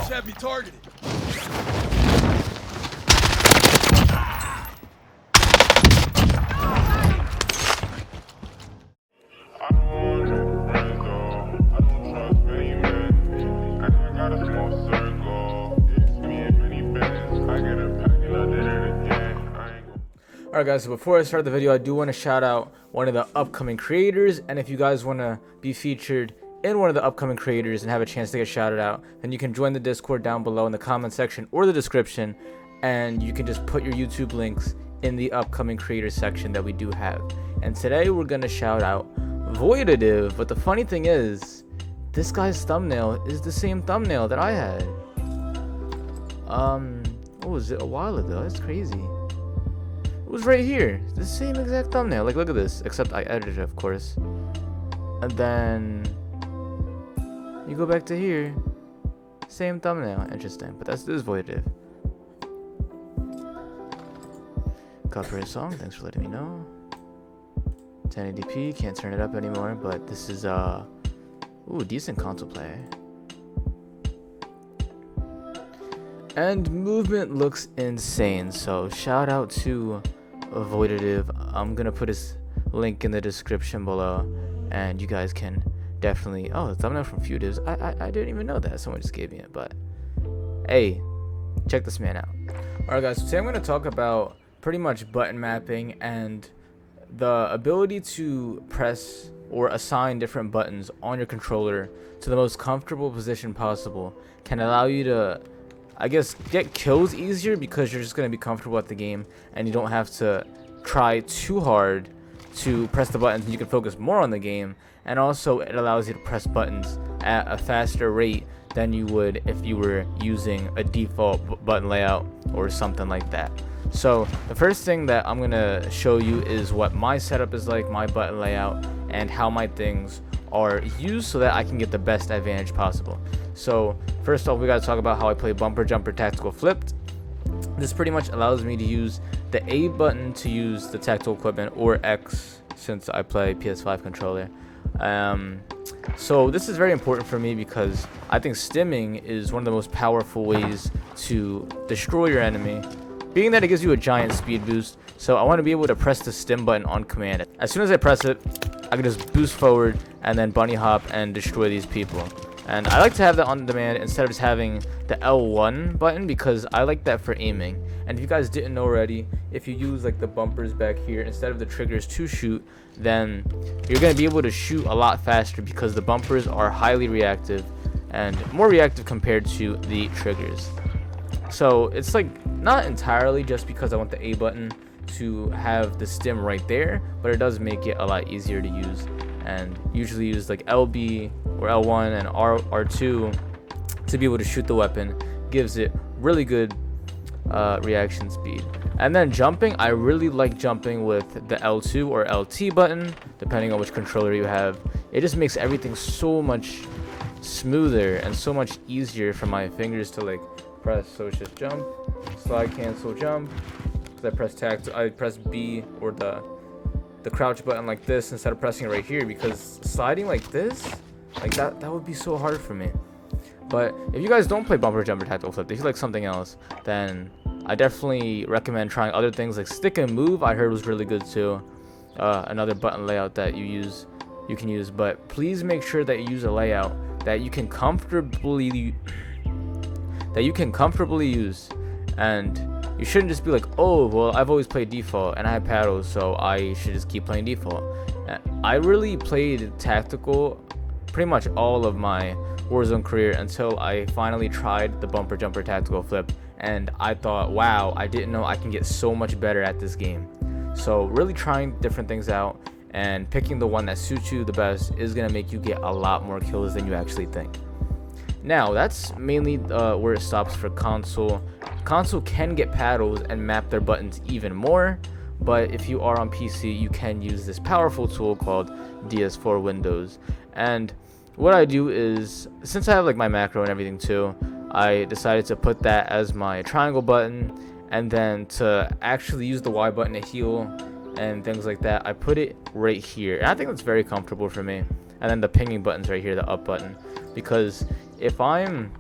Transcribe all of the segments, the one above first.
Enemies have me targeted. Alright guys, so before I start the video, I do want to shout out one of the upcoming creators, and if you guys want to be featured in one of the upcoming creators and have a chance to get shouted out, then you can join the Discord down below in the comment section or the description, and you can just put your YouTube links in the upcoming creator section that we do have. And today we're going to shout out Voidative, but the funny thing is, this guy's thumbnail is the same thumbnail that I had. What was it, a while ago? That's crazy. It was right here, the same exact thumbnail. Like, look at this, except I edited it, of course. And then you go back to here, same thumbnail. Interesting, but this is Voidative. Copyright song, thanks for letting me know. 1080p, can't turn it up anymore, but this is ooh, decent console play. And movement looks insane, so shout out to Voidative. I'm gonna put his link in the description below, and you guys can definitely. Oh, the thumbnail from Futives. I didn't even know that. Someone just gave me it, but hey, check this man out. Alright guys, so today I'm gonna talk about pretty much button mapping, and the ability to press or assign different buttons on your controller to the most comfortable position possible can allow you to, I guess, get kills easier because you're just going to be comfortable at the game and you don't have to try too hard to press the buttons, and you can focus more on the game. And also it allows you to press buttons at a faster rate than you would if you were using a default button layout or something like that. So the first thing that I'm going to show you is what my setup is like, my button layout, and how my things are used so that I can get the best advantage possible. So first off, we got to talk about how I play bumper jumper tactical flipped. This pretty much allows me to use the A button to use the tactical equipment, or X since I play PS5 controller. So this is very important for me because I think stimming is one of the most powerful ways to destroy your enemy, being that it gives you a giant speed boost. So I want to be able to press the stim button on command. As soon as I press it, I can just boost forward and then bunny hop and destroy these people. And I like to have that on demand instead of just having the L1 button, because I like that for aiming. And if you guys didn't know already, if you use like the bumpers back here instead of the triggers to shoot, then you're going to be able to shoot a lot faster because the bumpers are highly reactive and more reactive compared to the triggers. So it's like not entirely just because I want the A button to have the stim right there, but it does make it a lot easier to use. And usually use like LB or L1 and R2 to be able to shoot the weapon. Gives it really good reaction speed. And then jumping, I really like jumping with the L2 or LT button, depending on which controller you have. It just makes everything so much smoother and so much easier for my fingers to like press. So it's just jump, slide, cancel, jump. Because I press B or the crouch button like this instead of pressing it right here, because sliding like this, like that would be so hard for me. But if you guys don't play bumper jumper tactical flip, if you like something else, then I definitely recommend trying other things like stick and move. I heard was really good too. Another button layout that you can use, but please make sure that you use a layout that you can comfortably use. And you shouldn't just be like, oh, well, I've always played default and I have paddles, so I should just keep playing default. I really played tactical pretty much all of my Warzone career until I finally tried the bumper jumper tactical flip, and I thought, wow, I didn't know I can get so much better at this game. So really trying different things out and picking the one that suits you the best is going to make you get a lot more kills than you actually think. Now, that's mainly where it stops for console. Console can get paddles and map their buttons even more, but if you are on PC, you can use this powerful tool called DS4 Windows. And what I do is, since I have like my macro and everything too, I decided to put that as my triangle button, and then to actually use the Y button to heal and things like that, I put it right here. And I think that's very comfortable for me. And then the pinging button's right here, the up button, because if I'm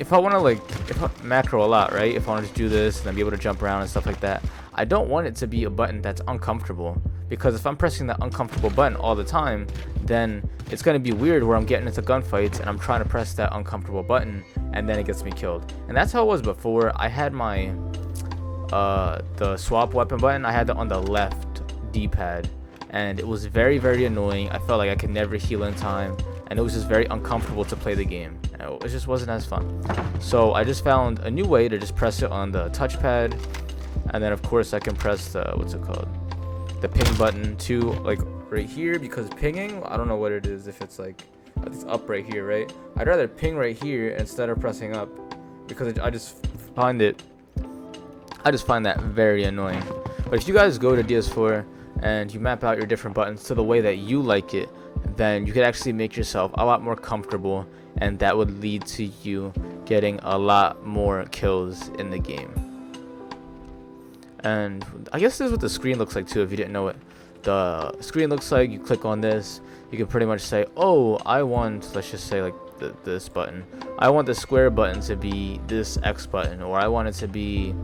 if I want to like macro a lot, right? If I want to just do this and then be able to jump around and stuff like that, I don't want it to be a button that's uncomfortable, because if I'm pressing that uncomfortable button all the time, then it's going to be weird where I'm getting into gunfights and I'm trying to press that uncomfortable button and then it gets me killed. And that's how it was before. I had my the swap weapon button, I had that on the left D-pad, and it was very, very annoying. I felt like I could never heal in time, and it was just very uncomfortable to play the game. It just wasn't as fun. So I just found a new way to just press it on the touchpad, and then of course I can press the, what's it called, the ping button too, like right here, because pinging, I don't know what it is, if it's like, it's up right here, right? I'd rather ping right here instead of pressing up, because I just find that very annoying. But if you guys go to DS4 and you map out your different buttons to the way that you like it, then you could actually make yourself a lot more comfortable, and that would lead to you getting a lot more kills in the game. And I guess this is what the screen looks like too, if you didn't know it. The screen looks like, you click on this, you can pretty much say, oh, I want, let's just say like this button, I want the square button to be this X button, or I want it to be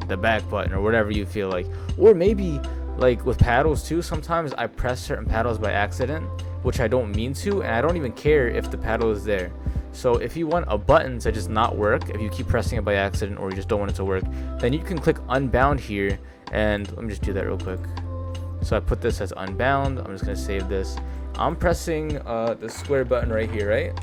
the back button, or whatever you feel like. Or maybe like with paddles too, sometimes I press certain paddles by accident, which I don't mean to, and I don't even care if the paddle is there. So if you want a button to just not work, if you keep pressing it by accident, or you just don't want it to work, then you can click unbound here, and let me just do that real quick. So I put this as unbound. I'm just gonna save this. I'm pressing the square button right here, right?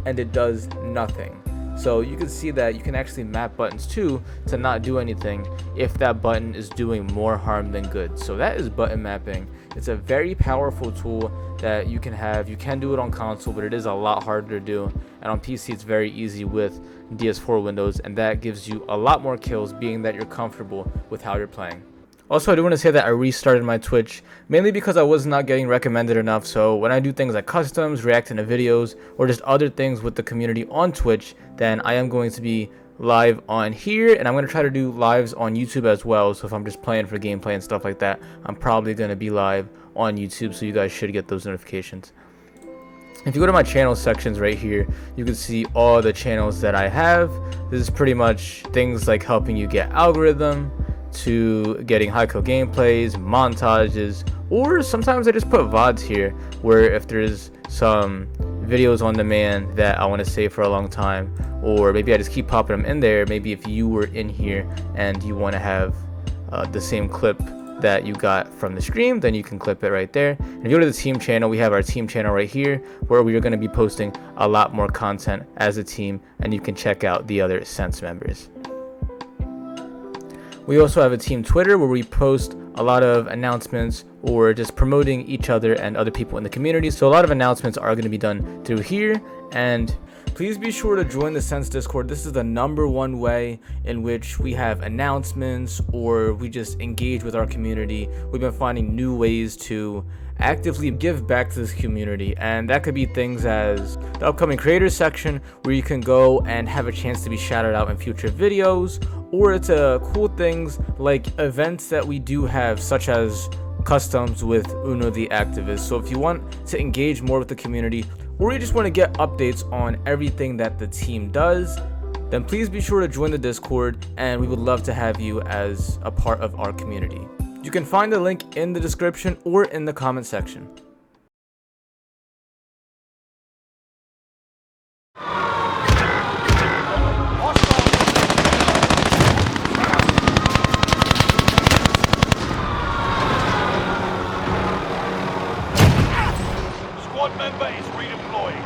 And it does nothing. So you can see that you can actually map buttons too to not do anything if that button is doing more harm than good. So that is button mapping. It's a very powerful tool that you can have. You can do it on console, but it is a lot harder to do. And on PC, it's very easy with DS4 Windows, and that gives you a lot more kills, being that you're comfortable with how you're playing. Also, I do want to say that I restarted my Twitch, mainly because I was not getting recommended enough. So when I do things like customs, reacting to videos, or just other things with the community on Twitch, then I am going to be live on here, and I'm going to try to do lives on YouTube as well. So if I'm just playing for gameplay and stuff like that, I'm probably going to be live on YouTube, so you guys should get those notifications. If you go to my channel sections right here, you can see all the channels that I have. This is pretty much things like helping you get algorithm, to getting high kill gameplays, montages, or sometimes I just put VODs here, where if there's some videos on demand that I want to save for a long time, or maybe I just keep popping them in there. Maybe if you were in here and you want to have the same clip that you got from the stream, then you can clip it right there. And if you go to the team channel, we have our team channel right here, where we are going to be posting a lot more content as a team, and you can check out the other Sense members. We also have a team Twitter where we post a lot of announcements, or just promoting each other and other people in the community. So a lot of announcements are going to be done through here. And please be sure to join the Sense Discord. This is the #1 way in which we have announcements, or we just engage with our community. We've been finding new ways to actively give back to this community, and that could be things as the upcoming creators section, where you can go and have a chance to be shouted out in future videos, or it's cool things like events that we do have, such as customs with Uno the Activist. So if you want to engage more with the community, or you just want to get updates on everything that the team does, then please be sure to join the Discord, and we would love to have you as a part of our community. You can find the link in the description or in the comment section. Squad member is redeployed.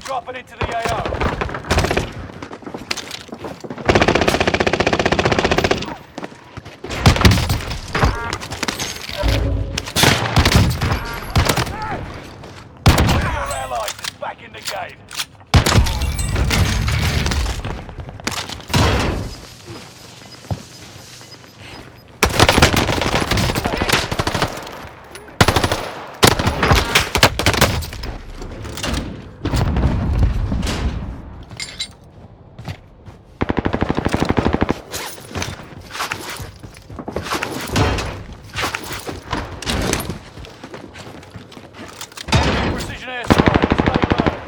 Dropping into the AO. airstrike. Stay alert.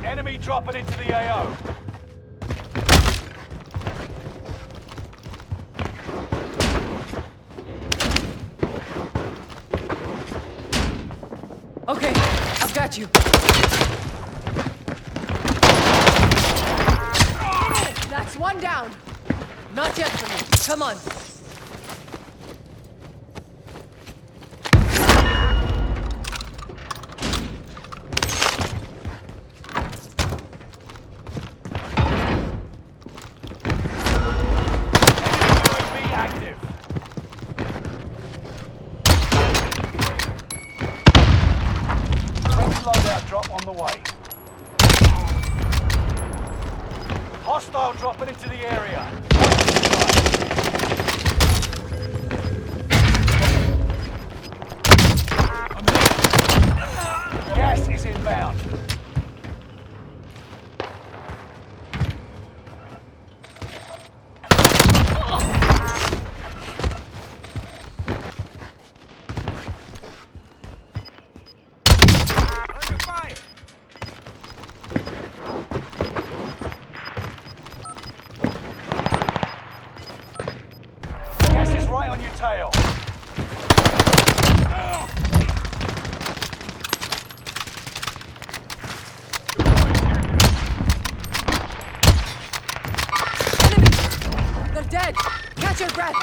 Enemy dropping into the AO. Okay, I've got you. That's one down. Not yet for me. Come on. UAV active. Friendly loadout drop on the way. Hostile dropping into the area. Gas is inbound. Under fire. Gas is right on your tail. Enemy! They're dead! Catch your breath!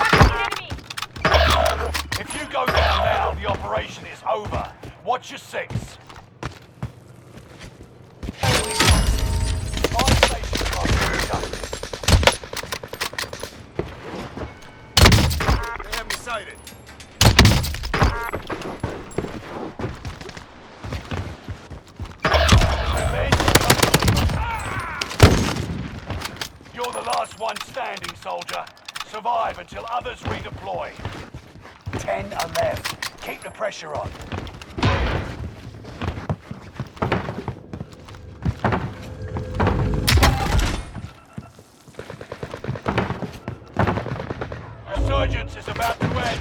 If you go down now, the operation is over. Watch your six. Fire station contact. They have me sighted. You're the last one standing, soldier. Survive until others redeploy. 10 are left. Keep the pressure on. Resurgence is about to end.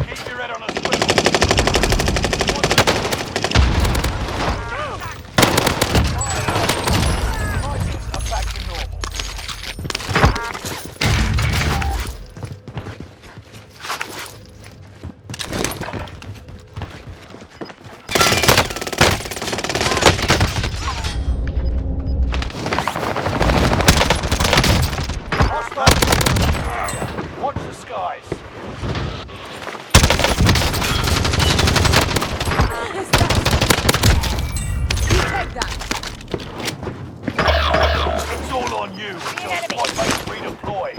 Keep your head on a swivel. Prices are back to normal. Hostile. Watch the skies. Is that? You take that! It's all on you until squad mates redeploy.